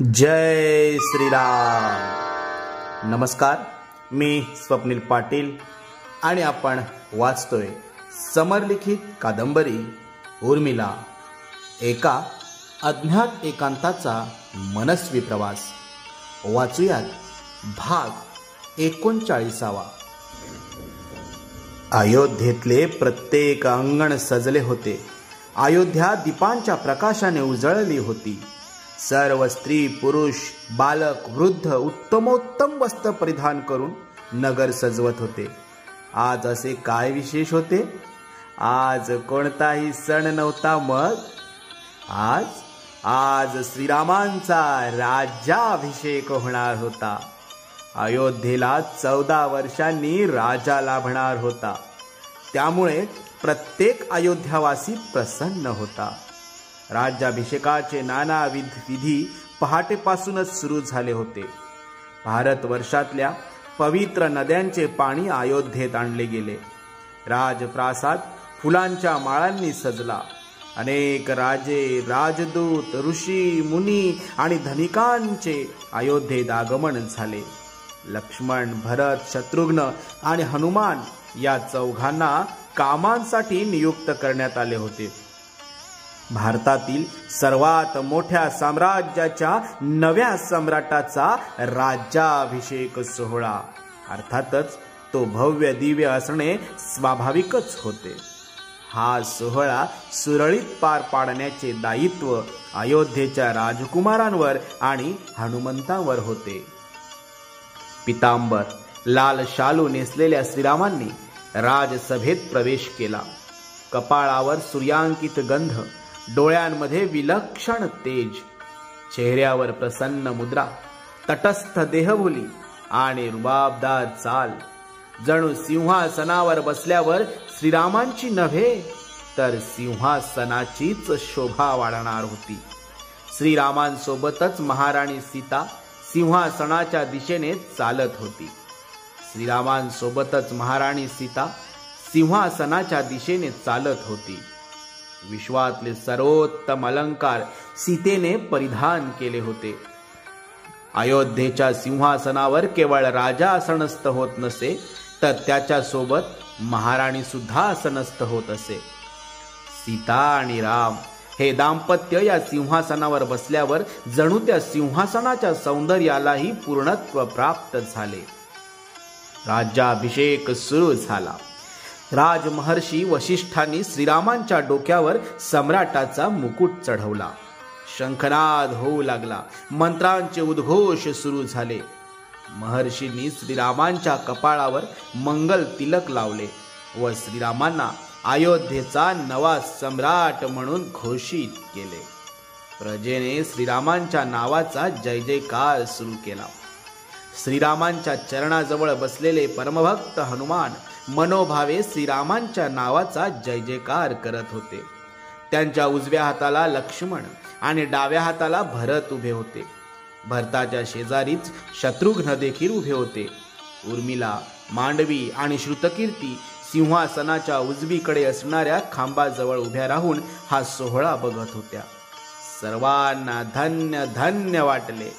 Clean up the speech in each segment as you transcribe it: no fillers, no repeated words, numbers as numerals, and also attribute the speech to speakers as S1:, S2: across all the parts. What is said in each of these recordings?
S1: जय श्रीराम. नमस्कार, मी स्वप्नील पाटील आणि आपण वाचतोय समरलिखित कादंबरी उर्मिला, एका अज्ञात एकांताचा मनस्वी प्रवास. वाचूयात भाग 39. अयोध्येतले प्रत्येक अंगण सजले होते. अयोध्या दीपांच्या प्रकाशाने उजळली होती. सर्व स्त्री पुरुष बालक वृद्ध उत्तमोत्तम वस्त्र परिधान करून नगर सजवत होते. आज असे काय विशेष होते? आज कोणताही सण नव्हता. मग आज श्रीरामांचा राज्याभिषेक होणार होता. अयोध्येला 14 वर्षांनी राजा लाभणार होता. त्यामुळे प्रत्येक अयोध्यावासी प्रसन्न होता. राज्याभिषेकाचे नाना विधी पहाटेपासूनच सुरू झाले होते. भारतवर्षातल्या पवित्र नद्यांचे पाणी अयोध्येत आणले गेले. राजप्रासाद फुलांच्या माळांनी सजला. अनेक राजे राजदूत ऋषी मुनी आणि धनिकांचे अयोध्येत आगमन झाले. लक्ष्मण भरत शत्रुघ्न आणि हनुमान या चौघांना कामांसाठी नियुक्त करण्यात आले होते. भारतातील सर्वात मोठ्या साम्राज्याच्या नव्या सम्राटाचा राज्याभिषेक सोहळा, अर्थातच तो भव्य दिव्य असणे स्वाभाविकच होते. हा सोहळा सुरळीत पार पाडण्याचे दायित्व अयोध्येच्या राजकुमारांवर आणि हनुमंतांवर होते. पितांबर लाल शालू नेसलेल्या श्रीरामांनी राजसभेत प्रवेश केला. कपाळावर सूर्यांकित गंध, डोळ्यांमध्ये विलक्षण तेज, चेहऱ्यावर प्रसन्न मुद्रा, तटस्थ देहबोली आणि रुबाबदार चाल. जणू सिंहासनावर बसल्यावर श्रीरामांची नव्हे तर सिंहासनाचीच शोभा वाढणार होती. श्रीरामांसोबतच महाराणी सीता सिंहासनाच्या दिशेने चालत होती. श्रीरामांसोबतच महाराणी सीता सिंहासनाच्या दिशेने चालत होती. विश्वातले सर्वोत्तम अलंकार सीतेने परिधान केले होते. अयोध्येच्या सिंहासनावर केवळ राजा आसनस्थ होत नसे, तर त्याच्या सोबत महाराणी सुद्धा आसनस्थ होत असे. सीता आणि राम हे दाम्पत्य या सिंहासनावर बसल्यावर जणू त्या सिंहासनाच्या सौंदर्यालाही पूर्णत्व प्राप्त झाले. राज्याभिषेक सुरू झाला. राजमहर्षी वशिष्ठांनी श्रीरामांच्या डोक्यावर सम्राटाचा मुकुट चढवला. शंखनाद होऊ लागला. मंत्रांचे उद्घोष सुरू झाले. महर्षींनी श्रीरामांच्या कपाळावर मंगल तिलक लावले व श्रीरामांना अयोध्येचा नवा सम्राट म्हणून घोषित केले. प्रजेने श्रीरामांच्या नावाचा जय जयकार सुरू केला. श्रीरामांच्या चरणाजवळ बसलेले परमभक्त हनुमान मनोभावे श्रीरामांच्या नावाचा जय जयकार करत होते. त्यांच्या उजव्या हाताला लक्ष्मण आणि डाव्या हाताला भरत उभे होते. भरताच्या शेजारीच शत्रुघ्न देखील उभे होते. उर्मिला, मांडवी आणि श्रुतकीर्ती सिंहासनाच्या उजवीकडे असणाऱ्या खांबाजवळ उभ्या राहून हा सोहळा बघत होत्या. सर्वांना धन्य धन्य वाटले.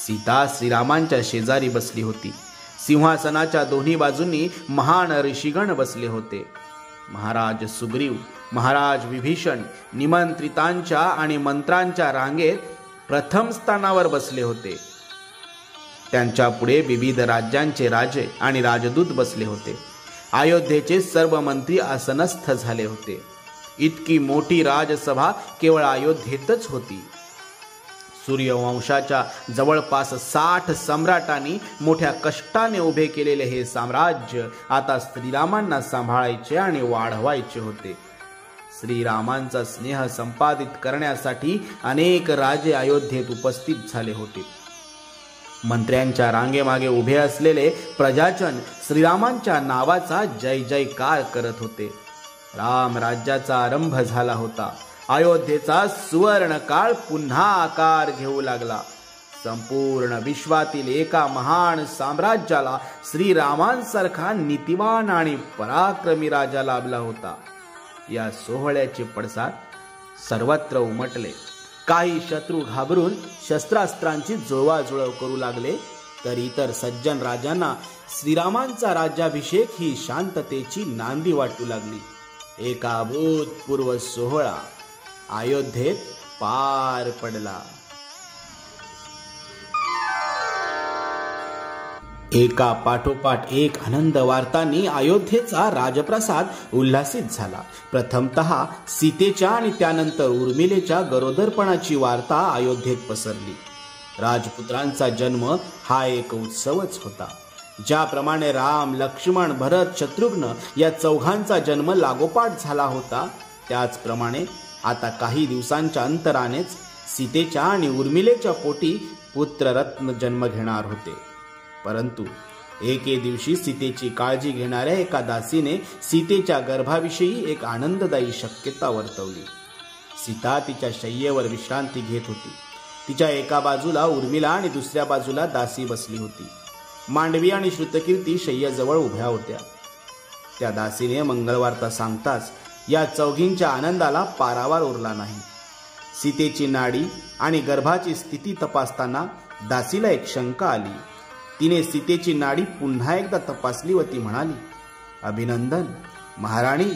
S1: सीता श्रीरामांच्या शेजारी बसली होती. सिंहासनाच्या दोन्ही बाजूंनी महान ऋषीगण बसले होते. महाराज सुग्रीव, महाराज विभीषण निमंत्रितांच्या आणि मंत्र्यांच्या रांगेत प्रथम स्थानावर बसले होते. त्यांच्या पुढे विविध राज्यांचे राजे आणि राजदूत बसले होते. अयोध्येचे सर्व मंत्री आसनस्थ झाले होते. इतकी मोठी राजसभा केवळ अयोध्येतच होती. सूर्यवंशाच्या जवळपास 60 सम्राटांनी मोठ्या कष्टाने उभे केलेले हे साम्राज्य आता श्रीरामांना सांभाळायचे आणि वाढवायचे होते. श्रीरामांचा स्नेह संपादित करण्यासाठी अनेक राजे अयोध्येत उपस्थित झाले होते. मंत्र्यांच्या रांगेमागे उभे असलेले प्रजाजन श्रीरामांच्या नावाचा जय जयकार करत होते. राम राज्याचा आरंभ झाला होता. अयोध्येचा सुवर्ण काळ पुन्हा आकार घेऊ लागला. संपूर्ण विश्वातील एका महान साम्राज्याला श्रीरामांसारखा नीतिवान आणि पराक्रमी राजा लाभला होता. या सोहळ्याचे पडसाद सर्वत्र उमटले. काही शत्रू घाबरून शस्त्रास्त्रांची जुळवाजुळव करू लागले, तर इतर सज्जन राजांना श्रीरामांचा राज्याभिषेक ही शांततेची नांदी वाटू लागली. एक अभूतपूर्व सोहळा अयोध्येत पार पडला. एका पाठोपाठ एक आनंद वार्तांनी अयोध्येचा राजप्रसाद उल्हासित झाला. प्रथमतः सीतेच्या आणि त्यानंतर उर्मिलेच्या गरोदरपणाची वार्ता अयोध्येत पसरली. राजपुत्रांचा जन्म हा एक उत्सवच होता. ज्याप्रमाणे राम, लक्ष्मण, भरत, शत्रुघ्न या चौघांचा जन्म लागोपाठ झाला होता, त्याचप्रमाणे आता काही दिवसांच्या अंतरानेच सीतेच्या आणि उर्मिलेच्या पोटी पुत्ररत्न जन्म घेणार होते. परंतु एके दिवशी सीतेची काळजी घेणाऱ्या एका दासीने सीतेच्या गर्भाविषयी एक आनंददायी शक्यता वर्तवली. सीता तिच्या शय्येवर विश्रांती घेत होती. तिच्या एका बाजूला उर्मिला आणि दुसऱ्या बाजूला दासी बसली होती. मांडवी आणि श्रुतकीर्ती शय्येजवळ उभ्या होत्या. त्या दासीने मंगळवार्ता सांगताच या चौघींच्या आनंदाला पारावार उरला नाही. सीतेची नाडी आणि गर्भाची स्थिती तपासताना दासीला एक शंका आली. तिने सीतेची नाडी पुन्हा एकदा तपासली व ती म्हणाली, अभिनंदन महाराणी,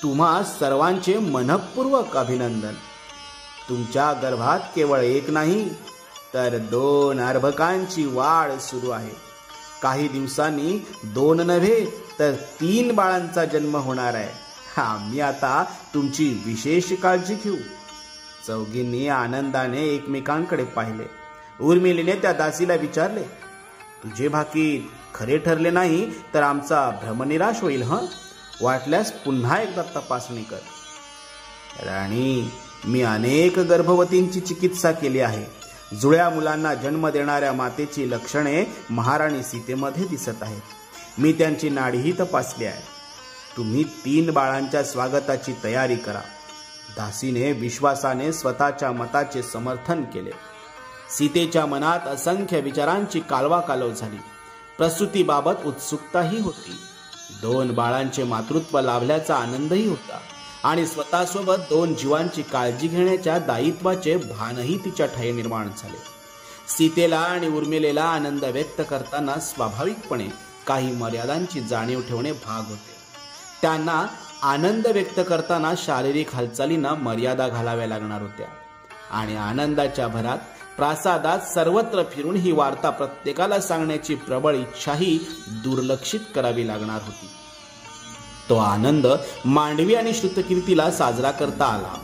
S1: तुम्हा सर्वांचे मनःपूर्वक अभिनंदन. तुमच्या गर्भात केवळ एक नाही तर 2 अर्भकांची वाढ सुरू आहे. काही दिवसांनी 2 नव्हे तर 3 बाळांचा जन्म होणार आहे. आम्ही आता तुमची विशेष काळजी घेऊ. चौघींनी आनंदाने एकमेकांकडे पाहिले. उर्मिलेने त्या दासीला विचारले, तुझे भाकीत खरे ठरले नाही तर आमचा भ्रमनिराश होईल. वाटल्यास पुन्हा एकदा तपासणी कर. राणी, मी अनेक गर्भवतींची चिकित्सा केली आहे. जुळ्या मुलांना जन्म देणाऱ्या मातेची लक्षणे महाराणी सीतेमध्ये दिसत आहेत. मी त्यांची नाडीही तपासली आहे. तुम्ही 3 बाळांच्या स्वागताची तयारी करा. दासीने विश्वासाने स्वतःच्या मताचे समर्थन केले. सीतेच्या मनात असंख्य विचारांची कालवाकालव झाली. प्रसूतीबाबत उत्सुकताही होती. 2 बाळांचे मातृत्व लाभल्याचा आनंदही होता आणि स्वतःसोबत 2 जीवांची काळजी घेण्याच्या दायित्वाचे भानही तिच्या ठायी निर्माण झाले. सीतेला आणि उर्मिलेला आनंद व्यक्त करताना स्वाभाविकपणे काही मर्यादांची जाणीव ठेवणे भाग होते. त्यांना आनंद व्यक्त करताना शारीरिक हालचालींना मर्यादा घालाव्या लागणार होत्या आणि आनंदाच्या भरात प्रासादात सर्वत्र फिरून ही वार्ता प्रत्येकाला सांगण्याची प्रबळ इच्छाही दुर्लक्षित करावी लागणार होती. तो आनंद मांडवी आणि श्रुतकीर्तीला साजरा करता आला.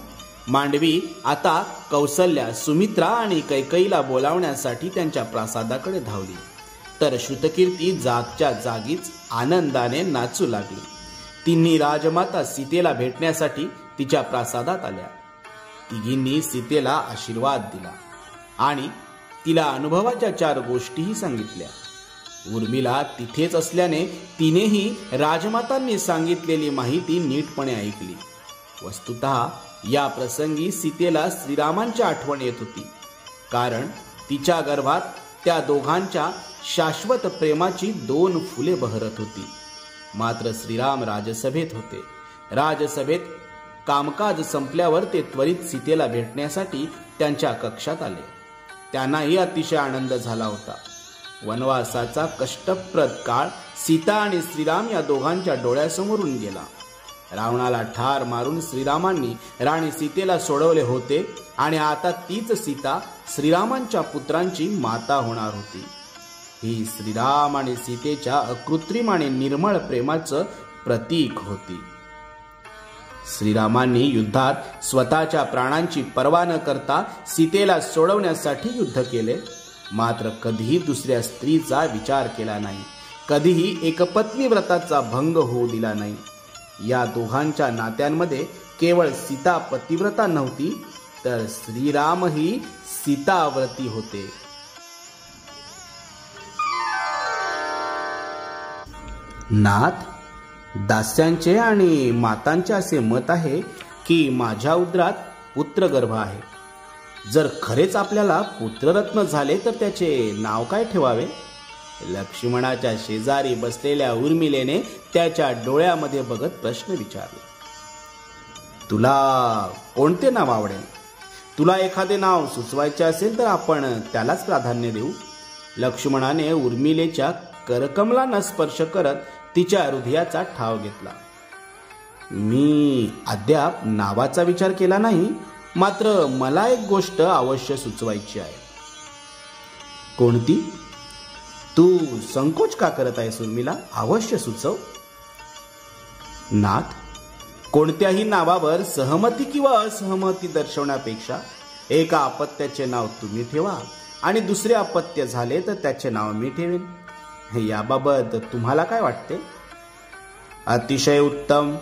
S1: मांडवी आता कौसल्या, सुमित्रा आणि कैकेयीला बोलावण्यासाठी त्यांच्या प्रासादाकडे धावली, तर श्रुतकीर्ती जागच्या जागीच आनंदाने नाचू लागली. तिन्ही राजमाता सीतेला भेटण्यासाठी तिच्या प्रासादात आल्या. तिघींनी सीतेला आशीर्वाद दिला आणि तिला अनुभवाच्या 4 गोष्टीही सांगितल्या. उर्मिला तिथेच असल्याने तिनेही राजमातांनी सांगितलेली माहिती नीटपणे ऐकली. वस्तुतः या प्रसंगी सीतेला श्रीरामांची आठवण येत होती, कारण तिच्या गर्भात त्या दोघांच्या शाश्वत प्रेमाची 2 फुले बहरत होती. मात्र श्रीराम राजसभेत होते. राजसभेत कामकाज संपल्यावर ते त्वरित सीतेला भेटण्यासाठी त्यांच्या कक्षात आले. त्यांनाही अतिशय आनंद झाला होता. वनवासाचा कष्टप्रद काळ सीता आणि श्रीराम या दोघांच्या डोळ्यासमोरून गेला. रावणाला ठार मारून श्रीरामांनी राणी सीतेला सोडवले होते आणि आता तीच सीता श्रीरामांच्या पुत्रांची माता होणार होती. ही श्रीराम आणि सीतेच्या अकृत्रिम आणि निर्मळ प्रेमाचं प्रतीक होती. श्रीरामांनी युद्धात स्वतःच्या प्राणांची पर्वा न करता सीतेला सोडवण्यासाठी युद्ध केले, मात्र कधीही दुसऱ्या स्त्रीचा विचार केला नाही. कधीही एकपत्नी व्रताचा भंग होऊ दिला नाही. या दोघांच्या नात्यांमध्ये केवळ सीता पतिव्रता नव्हती, तर श्रीरामही सीताव्रती होते. नाथ, दास्यांचे आणि मातांचे असे मत आहे की माझ्या उदरात पुत्रगर्भ आहे. जर खरेच आपल्याला पुत्ररत्न झाले तर त्याचे नाव काय ठेवावे? लक्ष्मणाच्या शेजारी बसलेल्या उर्मिलेने त्याच्या डोळ्यामध्ये बघत प्रश्न विचारला. तुला कोणते नाव आवडेल? तुला एखादे नाव सुचवायचे असेल तर आपण त्यालाच प्राधान्य देऊ. लक्ष्मणाने उर्मिलेच्या करकमलांना स्पर्श करत तिच्या हृदयाचा ठाव घेतला. मी अद्याप नावाचा विचार केला नाही, मात्र मला एक गोष्ट अवश्य सुचवायची आहे. कोणती? तू संकोच का करत आहेस उर्मिला? अवश्य सुचव. नाथ, कोणत्याही नावावर सहमती किंवा असहमती दर्शवण्यापेक्षा एका अपत्याचे नाव तुम्ही ठेवा आणि दुसरे अपत्य झाले तर त्याचे नाव मी ठेवेन. याबाबत तुम्हाला काय वाटते? अतिशय उत्तम.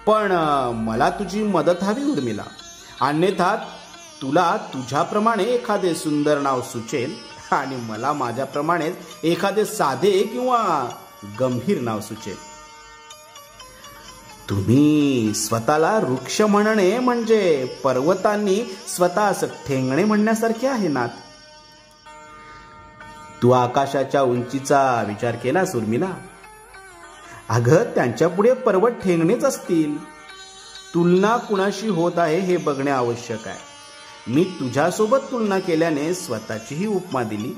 S1: पण मला तुझी मदत हवी उर्मिला. अन्यथा तुला तुझ्याप्रमाणे एखादे सुंदर नाव सुचेल आणि मला माझ्याप्रमाणेच एखादे साधे किंवा गंभीर नाव सुचेल. तुम्ही स्वतःला वृक्ष म्हणणे म्हणजे पर्वतांनी स्वतःस ठेंगणे म्हणण्यासारखे आहे नाथ. तू आकाशाच्या उंचीचा विचार केलास उर्मिला? अगं, त्यांच्या पुढे पर्वत ठेंगणेच असतील. तुलना कुणाशी होत आहे हे बघणे आवश्यक आहे. मी तुझ्यासोबत तुलना केल्याने स्वतःचीही उपमा दिली.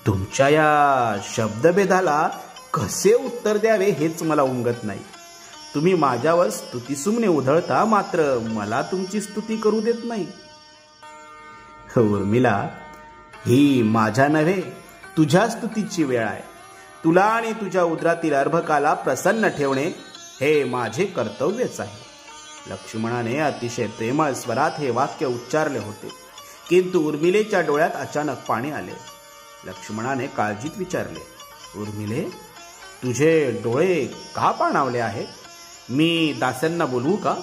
S1: तुमच्या या शब्दभेदाला कसे उत्तर द्यावे हेच मला उमगत नाही. तुम्ही माझ्यावर स्तुतीसुमने उधळता, मात्र मला तुमची स्तुती करू देत नाही. उर्मिला, ही माझ्या नव्हे तुझ्या स्तुतीची वेळ आहे. तुला आणि तुझ्या उदरातील अर्भकाला प्रसन्न ठेवणे हे माझे कर्तव्यच आहे. लक्ष्मणाने अतिशय प्रेमळ स्वरात हे वाक्य उच्चारले होते, किंतु उर्मिलेच्या डोळ्यात अचानक पाणी आले. लक्ष्मणाने काळजीत विचारले, उर्मिले, तुझे डोळे का पाणावले आहेत? मी दास्यांना बोलवू का?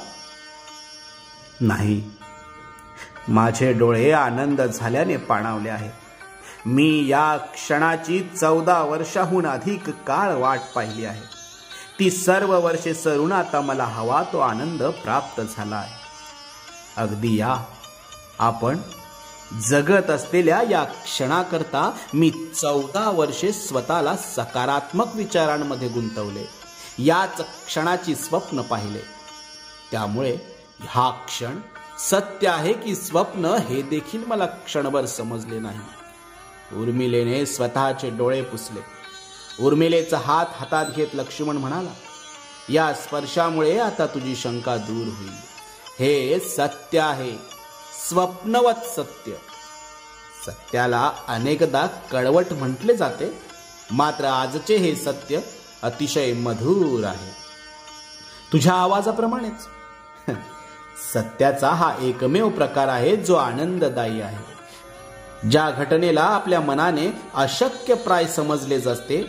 S1: नाही, माझे डोळे आनंद झाल्याने पाणावले आहेत. मी या क्षणाची 14 वर्षाहून अधिक काळ वाट पाहिली आहे. ती सर्व वर्षे सरून आता मला हवा तो आनंद प्राप्त झाला आहे. अगदी या आपण जगत असलेल्या या क्षणाकरता मी 14 वर्षे स्वतःला सकारात्मक विचारांमध्ये गुंतवले. याच क्षणाची स्वप्न पाहिले. त्यामुळे हा क्षण सत्य आहे की स्वप्न हे देखील मला क्षणभर समजले नाही. उर्मिलेने स्वतःचे डोळे पुसले. उर्मिलेचा हात हातात घेत लक्ष्मण म्हणाला, या स्पर्शामुळे आता तुझी शंका दूर होईल. हे सत्य आहे, स्वप्नवत सत्य. सत्याला अनेकदा कळवट म्हटले जाते, मात्र आजचे हे सत्य अतिशय मधुर आहे. तुझ्या आवाजाप्रमाणेच सत्याचा हा एकमेव प्रकार आहे जो आनंददायी आहे. ज्या घटनेला आपल्या मनाने अशक्य प्राय समजले असते,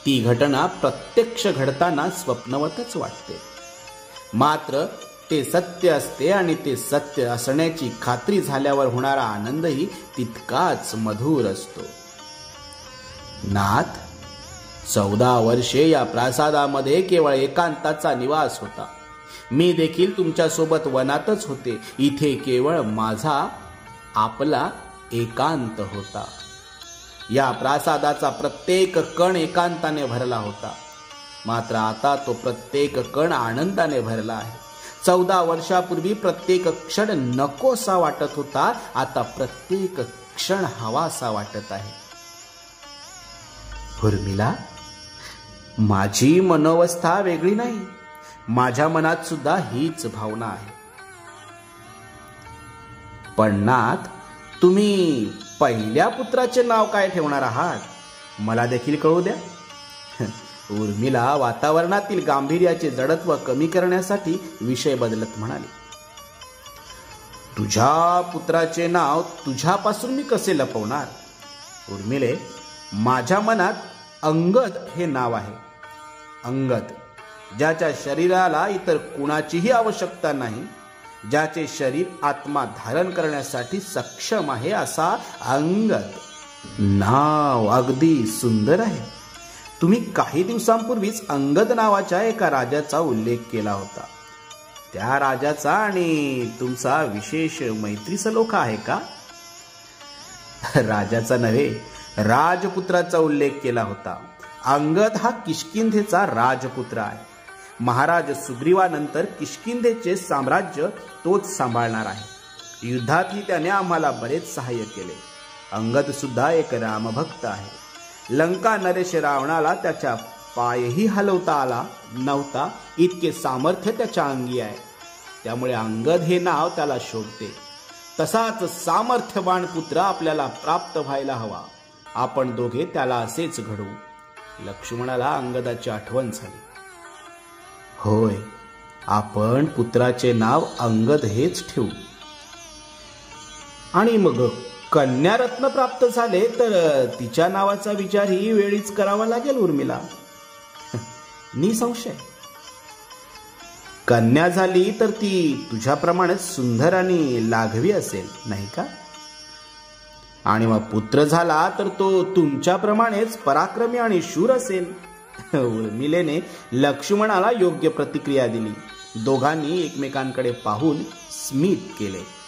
S1: ती घटना प्रत्यक्ष घडताना स्वप्नवतच वाटते. मात्र ते सत्य असते आणि ते सत्य असण्याची खात्री झाल्यावर होणारा आनंदही तितकाच मधुर असतो. नाथ, 14 वर्षे या प्रासादामध्ये केवळ एकांताचा निवास होता. मी देखील तुमच्यासोबत वनातच होते. इथे केवळ माझा आपला एकांत होता. या प्रासादाचा प्रत्येक कण एकांताने भरला होता. मात्र आता तो प्रत्येक कण आनंदाने भरला आहे. 14 वर्षापूर्वी प्रत्येक क्षण नकोसा वाटत होता, आता प्रत्येक क्षण हवासा वाटत आहे. उर्मिला, माझी मनोवस्था वेगळी नाही. माझ्या मनात सुद्धा हीच भावना आहे. पण नाथ, तुम्ही पहिल्या पुत्राचे नाव काय ठेवणार आहात? मला देखील कळू द्या. उर्मिला वातावरणातील गांभीर्याचे जडत्व कमी करण्यासाठी विषय बदलत म्हणाली, तुझ्या पुत्राचे नाव तुझ्यापासून मी कसे लपवणार? उर्मिले, माझ्या मनात अंगद हे नाव आहे. अंगद, ज्याच्या शरीराला इतर कुणाचीही आवश्यकता नाही, ज्याचे शरीर आत्मा धारण करण्यासाठी सक्षम आहे, असा अंगद. नाव अगदी सुंदर आहे. तुम्ही काही दिवसांपूर्वीच अंगद नावाच्या एका राजाचा उल्लेख केला होता. त्या राजाचा आणि तुमचा विशेष मैत्री सलोखा आहे का? राजाचा नव्हे, राजपुत्राचा उल्लेख केला होता. अंगद हा किष्किंधेचा राजपुत्र आहे. महाराज सुग्रीवानंतर किष्किंधेचे साम्राज्य तोच सांभाळणार आहे. युद्धातही त्याने आम्हाला बरेच सहाय्य केले. अंगद सुद्धा एक रामभक्त आहे. लंका नरेश रावणाला त्याच्या पायही हलवता आला नव्हता इतके सामर्थ्य त्याच्या अंगी आहे. त्यामुळे अंगद हे नाव त्याला शोभते. तसाच सामर्थ्यवान पुत्र आपल्याला प्राप्त व्हायला हवा. आपण दोघे त्याला असेच घडवू. लक्ष्मणाला अंगदाची आठवण झाली. होय, आपण पुत्राचे नाव अंगद हेच ठेवू. आणि मग कन्यारत्न प्राप्त झाले तर तिच्या नावाचा विचारही वेळीच करावा लागेल उर्मिला. निसंशय. कन्या झाली तर ती तुझ्याप्रमाणेच सुंदर आणि लाघवी असेल, नाही का? आणि मग पुत्र झाला तर तो तुमच्याप्रमाणेच पराक्रमी आणि शूर असेल. उर्मिलेने लक्ष्मणाला योग्य प्रतिक्रिया दिली. दोघांनी एकमेकांकडे पाहून स्मित केले.